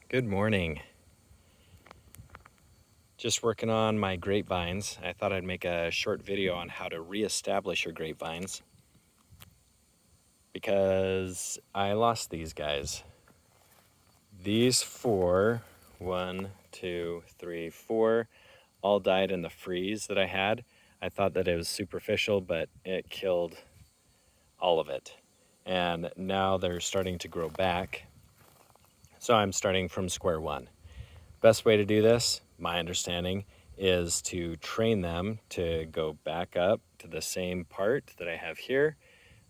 Good morning. Just working on my grapevines. I thought I'd make a short video on how to reestablish your grapevines because I lost these guys. These four, 1, 2, 3, 4, all died in the freeze that I had. I thought that it was superficial, but it killed all of it. And now they're starting to grow back. So I'm starting from square one. Best way to do this, my understanding, is to train them to go back up to the same part that I have here.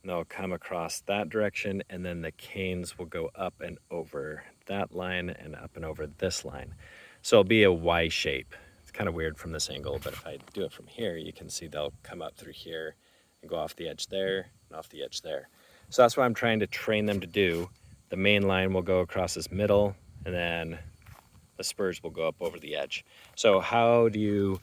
And they'll come across that direction, and then the canes will go up and over that line and up and over this line. So it'll be a Y shape. It's kind of weird from this angle, but if I do it from here, you can see they'll come up through here and go off the edge there and off the edge there. So that's what I'm trying to train them to do. The main line will go across this middle, and then the spurs will go up over the edge. So how do you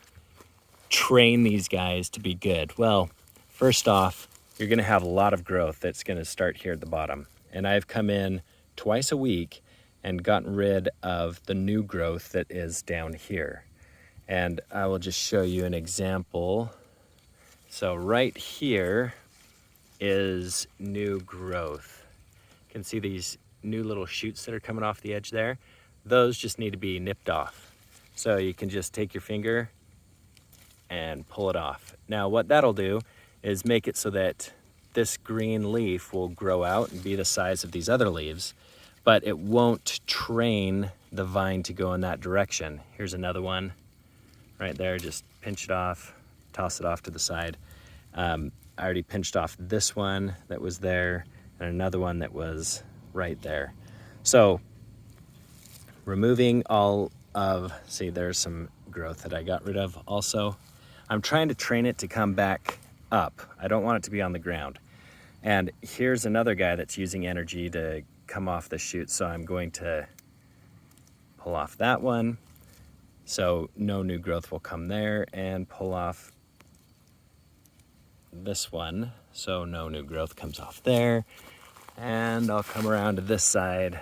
train these guys to be good? Well, first off, you're going to have a lot of growth that's going to start here at the bottom. And I've come in twice a week and gotten rid of the new growth that is down here. And I will just show you an example. So right here is new growth. You can see these new little shoots that are coming off the edge there. Those just need to be nipped off. So you can just take your finger and pull it off. Now what that'll do is make it so that this green leaf will grow out and be the size of these other leaves, but it won't train the vine to go in that direction. Here's another one right there. Just pinch it off, toss it off to the side. I already pinched off this one that was there and another one that was right there. So removing all of, see, there's some growth that I got rid of also. I'm trying to train it to come back up. I don't want it to be on the ground. And here's another guy that's using energy to come off the shoot. So I'm going to pull off that one. So no new growth will come there, and pull off this one. So no new growth comes off there. And I'll come around to this side.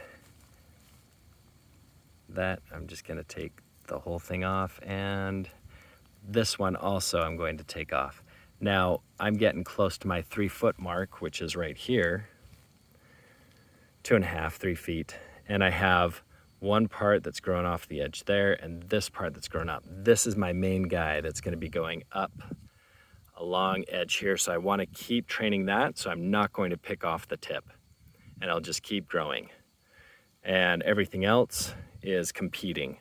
That I'm just going to take the whole thing off, and this one also I'm going to take off. Now I'm getting close to my 3-foot mark, which is right here, 2.5, 3 feet, and I have one part that's growing off the edge there and this part that's growing up. This is my main guy that's going to be going up along edge here, so I want to keep training that, so I'm not going to pick off the tip, and I'll just keep growing, and everything else is competing.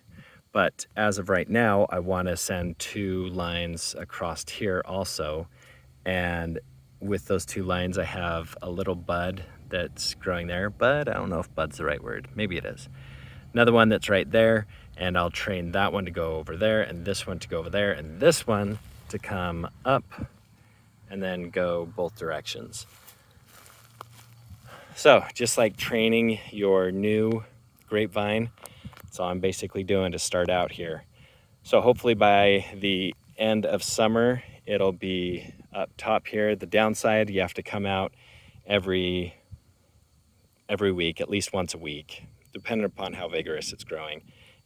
But as of right now, I want to send 2 lines across here also. And with those 2 lines, I have a little bud that's growing there. Bud, I don't know if bud's the right word. Maybe it is. Another one that's right there. And I'll train that one to go over there, and this one to go over there, and this one to come up and then go both directions. So just like training your new grapevine, that's all I'm basically doing to start out here. So hopefully by the end of summer, it'll be up top here. The downside, you have to come out every week, at least once a week, depending upon how vigorous it's growing,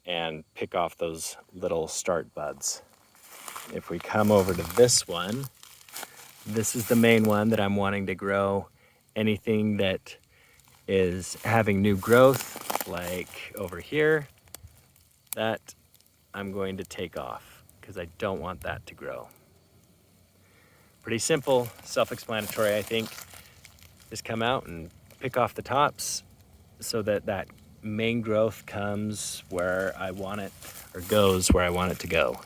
and pick off those little start buds. If we come over to this one, this is the main one that I'm wanting to grow. Anything that is having new growth, like over here, that I'm going to take off because I don't want that to grow. Pretty simple, self-explanatory, I think. Just come out and pick off the tops so that that main growth comes where I want it, or goes where I want it to go.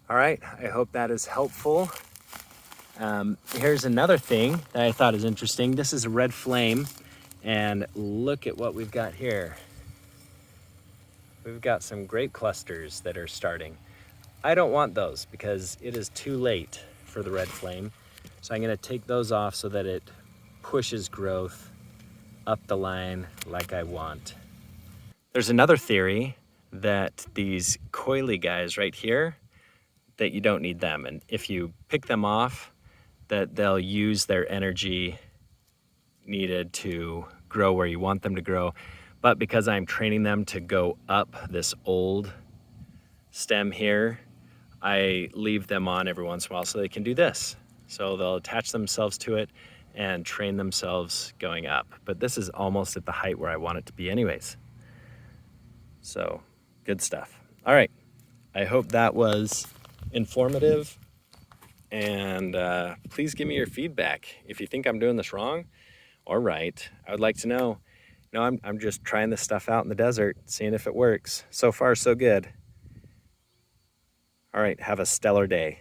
All right, I hope that is helpful. Here's another thing that I thought is interesting. This is a red flame, and look at what we've got here. We've got some grape clusters that are starting. I don't want those because it is too late for the red flame. So I'm gonna take those off so that it pushes growth up the line like I want. There's another theory that these coily guys right here, that you don't need them. And if you pick them off, that they'll use their energy needed to grow where you want them to grow. But because I'm training them to go up this old stem here, I leave them on every once in a while so they can do this. So they'll attach themselves to it and train themselves going up. But this is almost at the height where I want it to be anyways. So good stuff. All right, I hope that was informative, and please give me your feedback. If you think I'm doing this wrong or right, I would like to know. You know, I'm just trying this stuff out in the desert, seeing if it works. So far, so good. All right, have a stellar day.